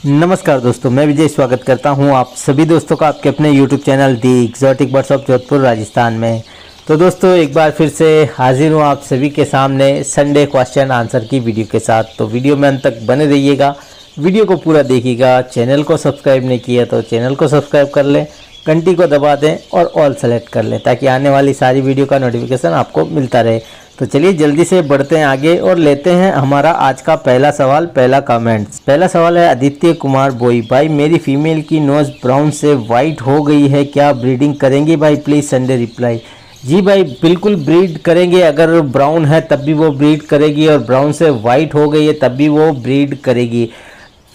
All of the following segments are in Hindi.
नमस्कार दोस्तों, मैं विजय स्वागत करता हूं आप सभी दोस्तों का आपके अपने YouTube channel the exotic birds of Jodhpur Rajasthan में। तो दोस्तों एक बार फिर से हाजिर हूं आप सभी के सामने संडे क्वेश्चन आंसर की वीडियो के साथ। तो वीडियो में अंत तक बने रहिएगा, वीडियो को पूरा देखिएगा। चैनल को सब्सक्राइब नहीं किया तो चैनल को सब्सक्राइब कर लें, घंटी को दबा दें और ऑल सेलेक्ट कर लें ताकि आने वाली सारी वीडियो का नोटिफिकेशन आपको मिलता रहे। तो चलिए जल्दी से बढ़ते हैं आगे और लेते हैं हमारा आज का पहला सवाल, पहला कमेंट। पहला सवाल है आदित्य कुमार बोई, भाई मेरी फीमेल की नोज ब्राउन से वाइट हो गई है, क्या ब्रीडिंग करेंगे भाई? Please Sunday reply. जी भाई बिल्कुल ब्रीड करेंगे, अगर ब्राउन है तब भी वो ब्रीड करेगी और ब्राउन से वाइट हो गई है तब भी वो ब्रीड करेगी।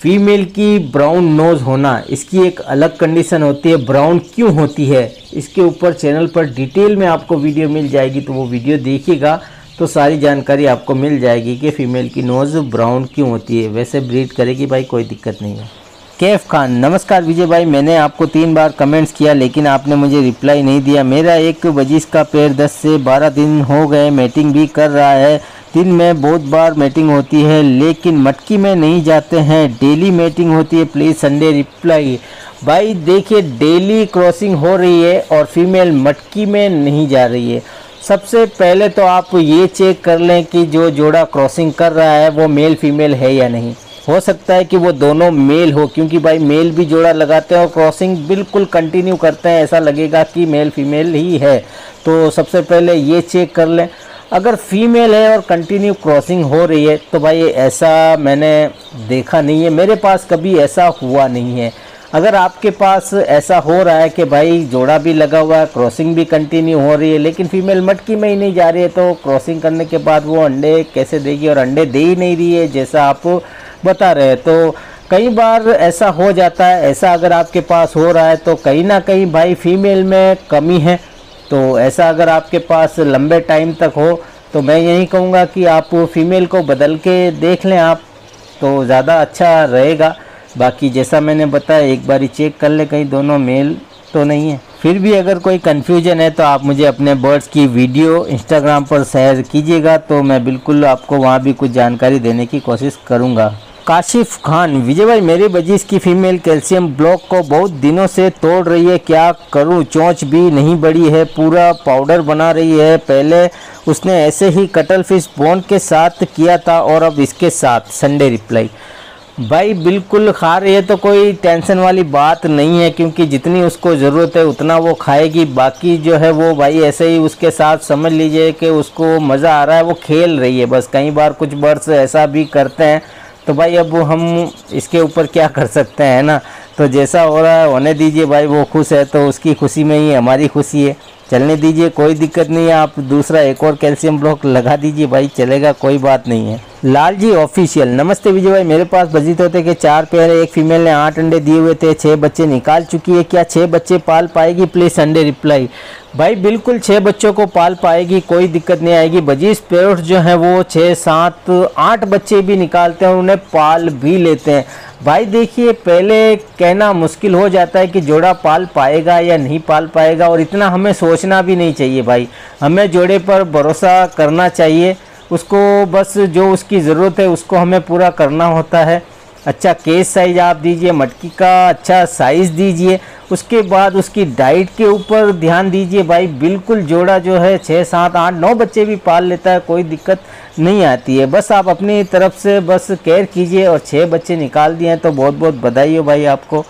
फीमेल की ब्राउन नोज़ होना इसकी एक अलग कंडीशन होती है। ब्राउन क्यों होती है इसके ऊपर चैनल पर डिटेल में आपको वीडियो मिल जाएगी, तो वो वीडियो देखिएगा तो सारी जानकारी आपको मिल जाएगी कि फ़ीमेल की नोज़ ब्राउन क्यों होती है। वैसे ब्रीड करेगी भाई, कोई दिक्कत नहीं है। कैफ खान, नमस्कार विजय भाई, मैंने आपको 3 बार कमेंट्स किया लेकिन आपने मुझे रिप्लाई नहीं दिया। मेरा एक बजिश का पेड़ 10 से 12 दिन हो गए मैटिंग भी कर रहा है। दिन में बहुत बार मैटिंग होती है लेकिन मटकी में नहीं जाते हैं, डेली मैटिंग होती है, प्लीज़ संडे रिप्लाई। भाई देखिए डेली क्रॉसिंग हो रही है और फीमेल मटकी में नहीं जा रही है। सबसे पहले तो आप ये चेक कर लें कि जो जोड़ा क्रॉसिंग कर रहा है वो मेल फीमेल है या नहीं। हो सकता है कि वो दोनों मेल हो, क्योंकि भाई मेल भी जोड़ा लगाते हैं और क्रॉसिंग बिल्कुल कंटिन्यू करते हैं, ऐसा लगेगा कि मेल फीमेल ही है। तो सबसे पहले ये चेक कर लें। अगर फीमेल है और कंटिन्यू क्रॉसिंग हो रही है तो भाई ऐसा मैंने देखा नहीं है, मेरे पास कभी ऐसा हुआ नहीं है। अगर आपके पास ऐसा हो रहा है कि भाई जोड़ा भी लगा हुआ है, क्रॉसिंग भी कंटिन्यू हो रही है लेकिन फीमेल मटकी में ही नहीं जा रही है, तो क्रॉसिंग करने के बाद वो अंडे कैसे देगी? और अंडे दे ही नहीं रही है जैसा आप बता रहे हैं। तो कई बार ऐसा हो जाता है। ऐसा अगर आपके पास हो रहा है तो कहीं ना कहीं भाई फीमेल में कमी है। तो ऐसा अगर आपके पास लंबे टाइम तक हो तो मैं यही कहूँगा कि आप फीमेल को बदल के देख लें आप, तो ज़्यादा अच्छा रहेगा। बाकी जैसा मैंने बताया एक बार ही चेक कर ले कहीं दोनों मेल तो नहीं है। फिर भी अगर कोई कन्फ्यूजन है तो आप मुझे अपने बर्ड्स की वीडियो इंस्टाग्राम पर शेयर कीजिएगा, तो मैं बिल्कुल आपको वहाँ भी कुछ जानकारी देने की कोशिश करूँगा। काशिफ खान, विजय भाई मेरी बजिश की फीमेल कैल्शियम ब्लॉक को बहुत दिनों से तोड़ रही है, क्या करूं? चोंच भी नहीं बड़ी है, पूरा पाउडर बना रही है। पहले उसने ऐसे ही कटल फिश बोन के साथ किया था और अब इसके साथ। Sunday reply. भाई बिल्कुल खा रही है तो कोई टेंशन वाली बात नहीं है, क्योंकि जितनी उसको ज़रूरत है उतना वो खाएगी। बाकी जो है वो भाई ऐसे ही उसके साथ समझ लीजिए कि उसको मज़ा आ रहा है, वो खेल रही है बस। कई बार कुछ बर्ड्स ऐसा भी करते हैं, तो भाई अब हम इसके ऊपर क्या कर सकते हैं ना। तो जैसा हो रहा है होने दीजिए भाई, वो खुश है तो उसकी खुशी में ही हमारी खुशी है, चलने दीजिए, कोई दिक्कत नहीं है। आप दूसरा एक और कैल्शियम ब्लॉक लगा दीजिए भाई, चलेगा, कोई बात नहीं है। लाल जी ऑफिशियल, नमस्ते विजय भाई, मेरे पास बजी तोते के 4 पेयर है, एक फीमेल ने 8 अंडे दिए हुए थे, 6 बच्चे निकाल चुकी है, क्या 6 बच्चे पाल पाएगी? Please Sunday reply. भाई बिल्कुल 6 बच्चों को पाल पाएगी, कोई दिक्कत नहीं आएगी। बजीज पेयर्स जो है वो 6, 7, 8 बच्चे भी निकालते हैं और उन्हें पाल भी लेते हैं। भाई देखिए पहले कहना मुश्किल हो जाता है कि जोड़ा पाल पाएगा या नहीं पाल पाएगा, और इतना हमें सोचना भी नहीं चाहिए भाई। हमें जोड़े पर भरोसा करना चाहिए, उसको बस जो उसकी ज़रूरत है उसको हमें पूरा करना होता है। अच्छा केस साइज आप दीजिए, मटकी का अच्छा साइज़ दीजिए, उसके बाद उसकी डाइट के ऊपर ध्यान दीजिए भाई। बिल्कुल जोड़ा जो है 6, 7, 8, 9 बच्चे भी पाल लेता है, कोई दिक्कत नहीं आती है। बस आप अपनी तरफ से बस केयर कीजिए और 6 बच्चे निकाल दिए हैं तो बहुत बहुत बधाई हो भाई आपको,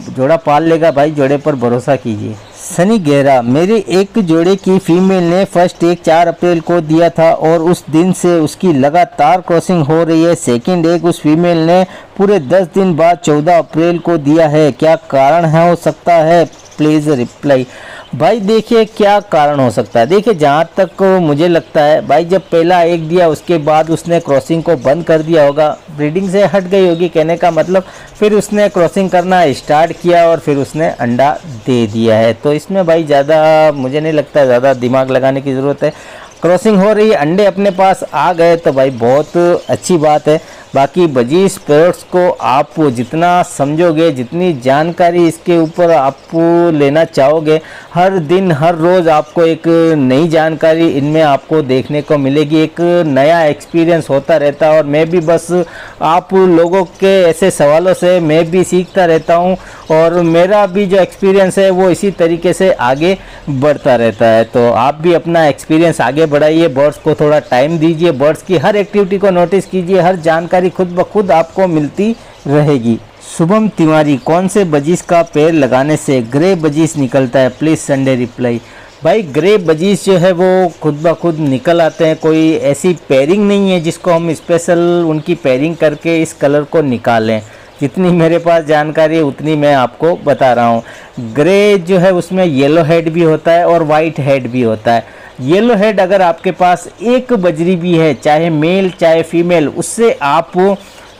जोड़ा पाल लेगा भाई, जोड़े पर भरोसा कीजिए। सनी गहरा, मेरे एक जोड़े की फीमेल ने फर्स्ट एग 4 अप्रैल को दिया था और उस दिन से उसकी लगातार क्रॉसिंग हो रही है। सेकंड एग उस फीमेल ने पूरे 10 दिन बाद 14 अप्रैल को दिया है, क्या कारण है हो सकता है? Please reply. भाई देखिए क्या कारण हो सकता है, देखिए जहाँ तक मुझे लगता है भाई जब पहला एग दिया उसके बाद उसने क्रॉसिंग को बंद कर दिया होगा, ब्रीडिंग से हट गई होगी कहने का मतलब, फिर उसने क्रॉसिंग करना स्टार्ट किया और फिर उसने अंडा दे दिया है। तो इसमें भाई ज़्यादा मुझे नहीं लगता ज़्यादा दिमाग लगाने की ज़रूरत है। क्रॉसिंग हो रही है, अंडे अपने पास आ गए तो भाई बहुत अच्छी बात है। बाकी बजीज पैरट्स को आप जितना समझोगे, जितनी जानकारी इसके ऊपर आप लेना चाहोगे, हर दिन हर रोज़ आपको एक नई जानकारी इनमें आपको देखने को मिलेगी, एक नया एक्सपीरियंस होता रहता है। और मैं भी बस आप लोगों के ऐसे सवालों से मैं भी सीखता रहता हूं और मेरा भी जो एक्सपीरियंस है वो इसी तरीके से आगे बढ़ता रहता है। तो आप भी अपना एक्सपीरियंस आगे बढ़ाइए, बर्ड्स को थोड़ा टाइम दीजिए, बर्ड्स की हर एक्टिविटी को नोटिस कीजिए, हर जानकारी खुद ब खुद आपको मिलती रहेगी। शुभम तिवारी, कौन से बजीज का पेड़ लगाने से ग्रे बजीज निकलता है, प्लीज़ संडे रिप्लाई। भाई ग्रे बजीज जो है वो खुद ब खुद निकल आते हैं, कोई ऐसी पेयरिंग नहीं है जिसको हम स्पेशल उनकी पेयरिंग करके इस कलर को निकालें। जितनी मेरे पास जानकारी है उतनी मैं आपको बता रहा हूँ। ग्रे जो है उसमें येलो हेड भी होता है और वाइट हेड भी होता है। येलो हेड अगर आपके पास एक बजरी भी है, चाहे मेल चाहे फीमेल, उससे आप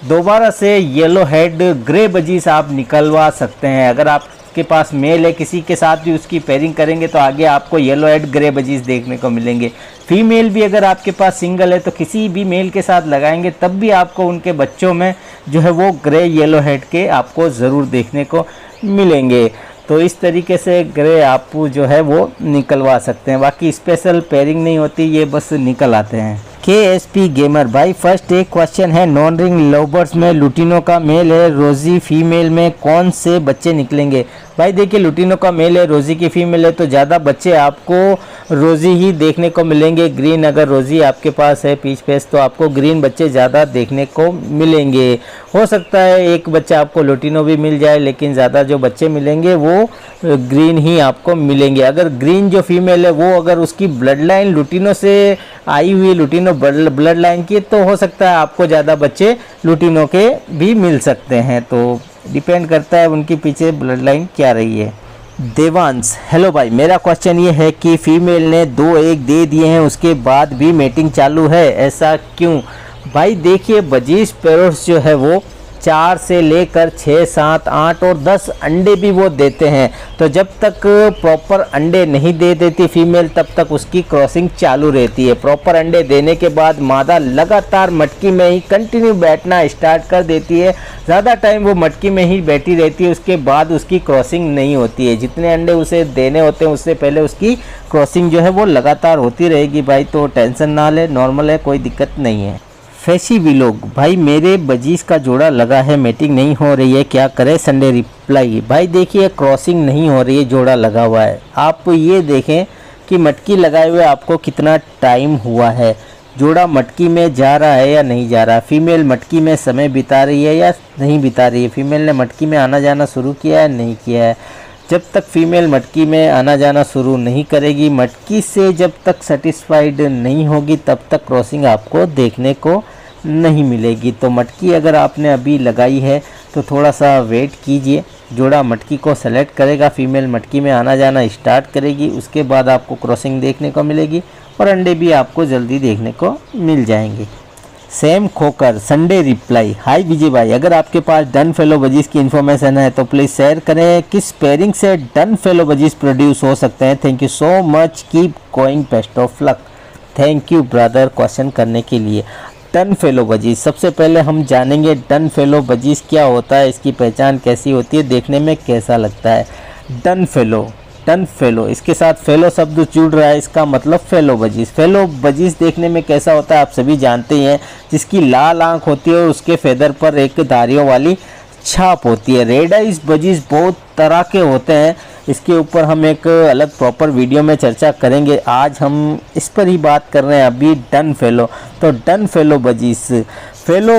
दोबारा से येलो हेड ग्रे बजीज आप निकलवा सकते हैं। अगर आपके पास मेल है, किसी के साथ भी उसकी पेयरिंग करेंगे तो आगे आपको येलो हेड ग्रे बजीज देखने को मिलेंगे। फीमेल भी अगर आपके पास सिंगल है तो किसी भी मेल के साथ लगाएंगे तब भी आपको उनके बच्चों में जो है वो ग्रे येलो हेड के आपको ज़रूर देखने को मिलेंगे। तो इस तरीके से ग्रे आप जो है वो निकलवा सकते हैं, बाकी स्पेशल पेयरिंग नहीं होती, ये बस निकल आते हैं। KSP गेमर, भाई फर्स्ट एक क्वेश्चन है, नॉन रिंग लवबर्ड्स में लुटिनो का मेल है, रोजी फीमेल में कौन से बच्चे निकलेंगे। भाई देखिए लुटिनो का मेल है, रोजी की फीमेल है, तो ज़्यादा बच्चे आपको रोजी ही देखने को मिलेंगे। ग्रीन अगर रोजी आपके पास है पीच फेस तो आपको ग्रीन बच्चे ज़्यादा देखने को मिलेंगे। हो सकता है एक बच्चा आपको लुटिनो भी मिल जाए, लेकिन ज़्यादा जो बच्चे मिलेंगे वो ग्रीन ही आपको मिलेंगे। अगर ग्रीन जो फीमेल है वो अगर उसकी ब्लड लाइन लुटिनो से आई हुई, लुटिनो ब्लड लाइन की, तो हो सकता है आपको ज़्यादा बच्चे लुटिनो के भी मिल सकते हैं। तो डिपेंड करता है उनके पीछे ब्लड लाइन क्या रही है। देवांश, हेलो भाई, मेरा क्वेश्चन ये है कि फीमेल ने 2 एग दे दिए हैं उसके बाद भी मेटिंग चालू है, ऐसा क्यों। भाई देखिए बजीज पैरट्स जो है वो 4 से लेकर 6, 7, 8 और 10 अंडे भी वो देते हैं। तो जब तक प्रॉपर अंडे नहीं दे देती फीमेल तब तक उसकी क्रॉसिंग चालू रहती है। प्रॉपर अंडे देने के बाद मादा लगातार मटकी में ही कंटिन्यू बैठना स्टार्ट कर देती है, ज़्यादा टाइम वो मटकी में ही बैठी रहती है, उसके बाद उसकी क्रॉसिंग नहीं होती है। जितने अंडे उसे देने होते हैं उससे पहले उसकी क्रॉसिंग जो है वो लगातार होती रहेगी भाई, तो टेंशन ना ले, नॉर्मल है, कोई दिक्कत नहीं है। फैशी विलोग, भाई मेरे बजीज का जोड़ा लगा है, मीटिंग नहीं हो रही है, क्या करें संडे रिप्लाई। भाई देखिए क्रॉसिंग नहीं हो रही है, जोड़ा लगा हुआ है। आप ये देखें कि मटकी लगाए हुए आपको कितना टाइम हुआ है, जोड़ा मटकी में जा रहा है या नहीं जा रहा, फीमेल मटकी में समय बिता रही है या नहीं बिता रही है, फीमेल ने मटकी में आना जाना शुरू किया है नहीं किया है। जब तक फीमेल मटकी में आना जाना शुरू नहीं करेगी, मटकी से जब तक सेटिस्फाइड नहीं होगी, तब तक क्रॉसिंग आपको देखने को नहीं मिलेगी। तो मटकी अगर आपने अभी लगाई है तो थोड़ा सा वेट कीजिए, जोड़ा मटकी को सेलेक्ट करेगा, फीमेल मटकी में आना जाना स्टार्ट करेगी, उसके बाद आपको क्रॉसिंग देखने को मिलेगी और अंडे भी आपको जल्दी देखने को मिल जाएंगे। सेम खोकर, संडे रिप्लाई, हाय विजय भाई, अगर आपके पास डन फेलो बजीज की इन्फॉर्मेशन है तो प्लीज़ शेयर करें, किस पेयरिंग से डन फेलो बजीज प्रोड्यूस हो सकते हैं। Thank you so much, keep going, best of luck. Thank you brother question करने के लिए। डन फेलो बजीज, सबसे पहले हम जानेंगे डन फेलो बजीज क्या होता है, इसकी पहचान कैसी होती है, देखने में कैसा लगता है। डन फेलो, इसके साथ फेलो शब्द जुड़ रहा है, इसका मतलब फेलो बजीज। फेलो बजीज देखने में कैसा होता है आप सभी जानते हैं, जिसकी लाल आंख होती है और उसके फेदर पर एक धारियों वाली छाप होती है। रेड आइज बजीज बहुत तरह के होते हैं, इसके ऊपर हम एक अलग प्रॉपर वीडियो में चर्चा करेंगे, आज हम इस पर ही बात कर रहे हैं अभी डन फेलो। तो डन फेलो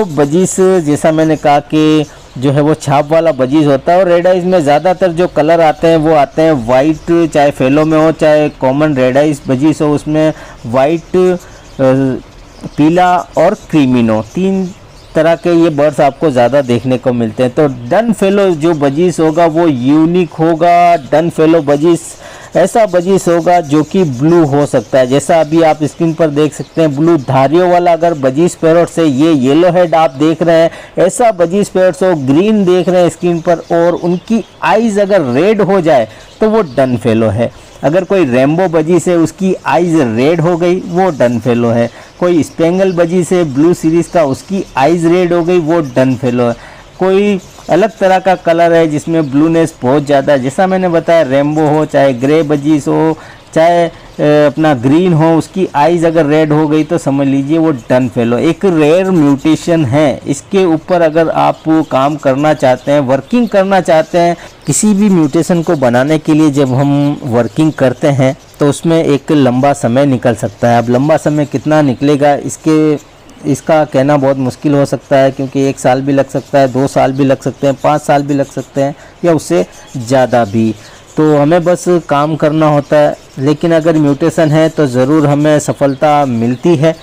बजीज जैसा मैंने कहा कि जो है वो छाप वाला बजीज होता है और रेड आइज में ज़्यादातर जो कलर आते हैं वो आते हैं वाइट, चाहे फेलो में हो चाहे कॉमन रेड आइज बजीज हो, उसमें वाइट, पीला और क्रीमिनो, 3 तरह के ये बर्ड्स आपको ज़्यादा देखने को मिलते हैं। तो डन फेलो जो बजीज होगा वो यूनिक होगा। डन फेलो बजीज ऐसा बजीज होगा जो कि ब्लू हो सकता है, जैसा अभी आप स्क्रीन पर देख सकते हैं ब्लू धारियों वाला अगर बजीज पैरट्स है, ये येलो हेड आप देख रहे हैं, ऐसा बजीज पैरट्स हो, ग्रीन देख रहे हैं स्क्रीन पर और उनकी आईज अगर रेड हो जाए तो वो डन फेलो है। अगर कोई रेम्बो बजी से उसकी आइज़ रेड हो गई वो डन फेलो है, कोई स्पेंगल बजी से ब्लू सीरीज़ का उसकी आइज़ रेड हो गई वो डन फेलो है, कोई अलग तरह का कलर है जिसमें ब्लूनेस बहुत ज़्यादा है, जैसा मैंने बताया रेम्बो हो चाहे ग्रे बजीस हो चाहे अपना ग्रीन हो, उसकी आइज़ अगर रेड हो गई तो समझ लीजिए वो डन फेलो। एक रेयर म्यूटेशन है, इसके ऊपर अगर आप काम करना चाहते हैं, वर्किंग करना चाहते हैं, किसी भी म्यूटेशन को बनाने के लिए जब हम वर्किंग करते हैं तो उसमें एक लंबा समय निकल सकता है। अब लंबा समय कितना निकलेगा इसका कहना बहुत मुश्किल हो सकता है, क्योंकि 1 साल भी लग सकता है, 2 साल भी लग सकते हैं, 5 साल भी लग सकते हैं या उससे ज़्यादा भी। तो हमें बस काम करना होता है, लेकिन अगर म्यूटेशन है तो ज़रूर हमें सफलता मिलती है।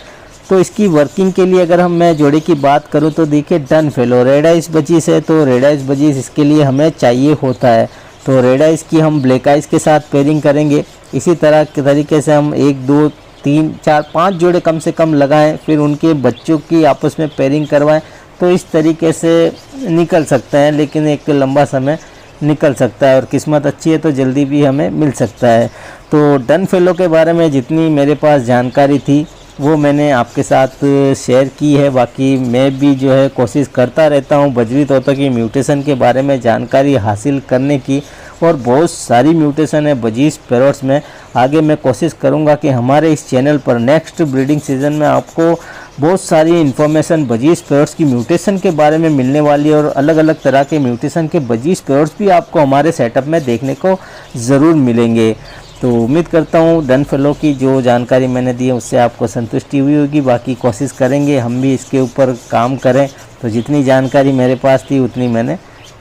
तो इसकी वर्किंग के लिए अगर मैं जोड़े की बात करूं तो देखिए डन फेलो रेड आइस बजीस है, तो रेड आइस बजीस इसके लिए हमें चाहिए होता है। तो रेड आइस की हम ब्लैक आइस के साथ पेयरिंग करेंगे। इसी तरह के तरीके से हम 1 2 3 4 5 जोड़े कम से कम लगाएं, फिर उनके बच्चों की आपस में पेयरिंग करवाएं। तो इस तरीके से निकल सकते हैं, लेकिन एक लंबा समय निकल सकता है और किस्मत अच्छी है तो जल्दी भी हमें मिल सकता है। तो डन फेलो के बारे में जितनी मेरे पास जानकारी थी वो मैंने आपके साथ शेयर की है। बाकी मैं भी जो है कोशिश करता रहता हूँ बजरी तोता की म्यूटेशन के बारे में जानकारी हासिल करने की, और बहुत सारी म्यूटेशन है बजीज पैरोट्स में। आगे मैं कोशिश करूँगा कि हमारे इस चैनल पर नेक्स्ट ब्रीडिंग सीज़न में आपको बहुत सारी इन्फॉर्मेशन बजीज पैरोट्स की म्यूटेशन के बारे में मिलने वाली है, और अलग अलग तरह के म्यूटेशन के बजीज पैरोट्स भी आपको हमारे सेटअप में देखने को ज़रूर मिलेंगे। तो उम्मीद करता हूँ डन फेलो की जो जानकारी मैंने दी है उससे आपको संतुष्टि हुई होगी। बाकी कोशिश करेंगे हम भी इसके ऊपर काम करें। तो जितनी जानकारी मेरे पास थी उतनी मैंने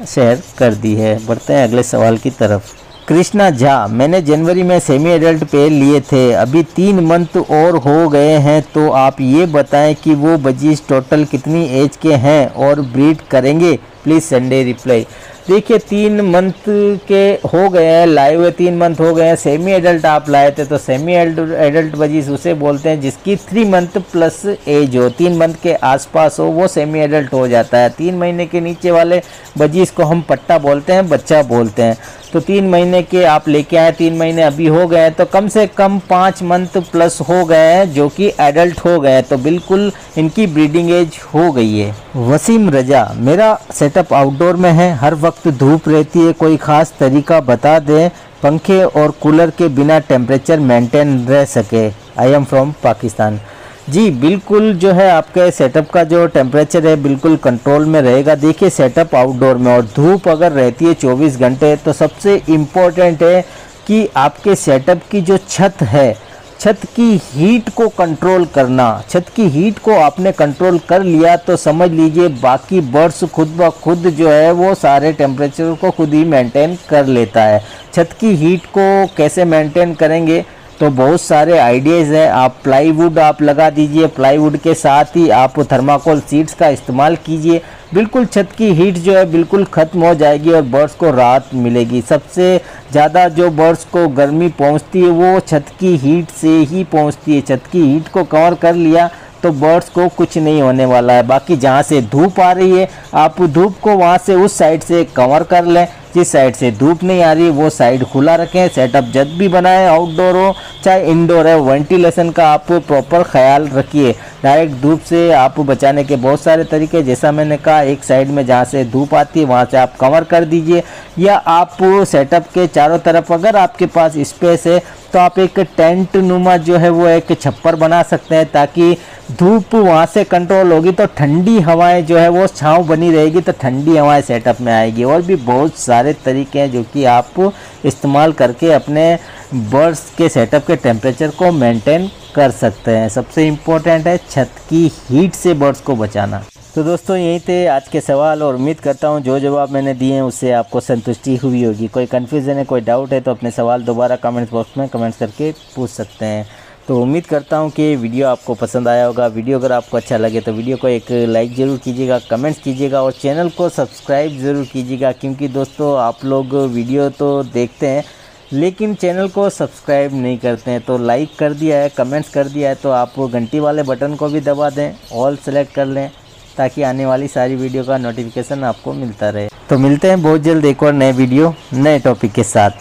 शेयर कर दी है। बढ़ते हैं अगले सवाल की तरफ। कृष्णा झा, मैंने जनवरी में सेमी एडल्ट पेयर लिए थे, अभी 3 मंथ और हो गए हैं, तो आप ये बताएं कि वो बजीज टोटल कितनी एज के हैं और ब्रीड करेंगे, प्लीज़ संडे रिप्लाई। देखिए 3 मंथ के हो गए हैं, लाए हुए 3 मंथ हो गए हैं। सेमी एडल्ट आप लाए थे तो सेमी एडल्ट बजीज उसे बोलते हैं जिसकी 3 मंथ प्लस एज हो, 3 मंथ के आसपास हो, वो सेमी एडल्ट हो जाता है। 3 महीने के नीचे वाले बजीज को हम पट्टा बोलते हैं, बच्चा बोलते हैं। तो 3 महीने के आप लेके आए, 3 महीने अभी हो गए हैं, तो कम से कम 5 मंथ प्लस हो गए हैं जो कि एडल्ट हो गए, तो बिल्कुल इनकी ब्रीडिंग एज हो गई है। वसीम रजा, मेरा सेटअप आउटडोर में है, हर वक्त धूप रहती है, कोई ख़ास तरीका बता दें पंखे और कूलर के बिना टेम्परेचर मेंटेन रह सके। I am from Pakistan. जी बिल्कुल, जो है आपके सेटअप का जो टेम्परेचर है बिल्कुल कंट्रोल में रहेगा। देखिए सेटअप आउटडोर में और धूप अगर रहती है 24 घंटे, तो सबसे इम्पोर्टेंट है कि आपके सेटअप की जो छत है, छत की हीट को कंट्रोल करना। छत की हीट को आपने कंट्रोल कर लिया तो समझ लीजिए बाकी बर्ड्स खुद ब खुद जो है वो सारे टेम्परेचर को खुद ही मेंटेन कर लेता है। छत की हीट को कैसे मेंटेन करेंगे, तो बहुत सारे आइडियाज़ हैं। आप प्लाईवुड आप लगा दीजिए, प्लाईवुड के साथ ही आप थर्माकोल शीट्स का इस्तेमाल कीजिए, बिल्कुल छत की हीट जो है बिल्कुल ख़त्म हो जाएगी और बर्ड्स को राहत मिलेगी। सबसे ज़्यादा जो बर्ड्स को गर्मी पहुंचती है वो छत की हीट से ही पहुंचती है। छत की हीट को कवर कर लिया तो बर्ड्स को कुछ नहीं होने वाला है। बाकी जहाँ से धूप आ रही है आप धूप को वहाँ से उस साइड से कवर कर लें, जिस साइड से धूप नहीं आ रही वो साइड खुला रखें। सेटअप जब भी बनाएं, आउटडोर हो चाहे इंडोर है, वेंटिलेशन का आप प्रॉपर ख्याल रखिए। डायरेक्ट धूप से आप बचाने के बहुत सारे तरीके, जैसा मैंने कहा एक साइड में जहाँ से धूप आती है वहाँ से आप कवर कर दीजिए, या आप सेटअप के चारों तरफ अगर आपके पास स्पेस है तो आप एक टेंट नुमा जो है वो एक छप्पर बना सकते हैं, ताकि धूप वहाँ से कंट्रोल होगी तो ठंडी हवाएं जो है वो छांव बनी रहेगी, तो ठंडी हवाएं सेटअप में आएगी। और भी बहुत सारे तरीके हैं जो कि आप इस्तेमाल करके अपने बर्ड्स के सेटअप के टेम्परेचर को मेंटेन कर सकते हैं। सबसे इम्पोर्टेंट है छत की हीट से बर्ड्स को बचाना। तो दोस्तों यही थे आज के सवाल, और उम्मीद करता हूँ जो जवाब मैंने दिए हैं उससे आपको संतुष्टि हुई होगी। कोई कन्फ्यूज़न है, कोई डाउट है तो अपने सवाल दोबारा कमेंट्स बॉक्स में कमेंट्स करके पूछ सकते हैं। तो उम्मीद करता हूँ कि वीडियो आपको पसंद आया होगा। वीडियो अगर आपको अच्छा लगे तो वीडियो को एक लाइक ज़रूर कीजिएगा, कमेंट्स कीजिएगा और चैनल को सब्सक्राइब ज़रूर कीजिएगा, क्योंकि दोस्तों आप लोग वीडियो तो देखते हैं लेकिन चैनल को सब्सक्राइब नहीं करते हैं। तो लाइक कर दिया है, कमेंट्स कर दिया है, तो आप घंटी वाले बटन को भी दबा दें, ऑल सेलेक्ट कर लें, ताकि आने वाली सारी वीडियो का नोटिफिकेशन आपको मिलता रहे। तो मिलते हैं बहुत जल्द एक और नए वीडियो नए टॉपिक के साथ।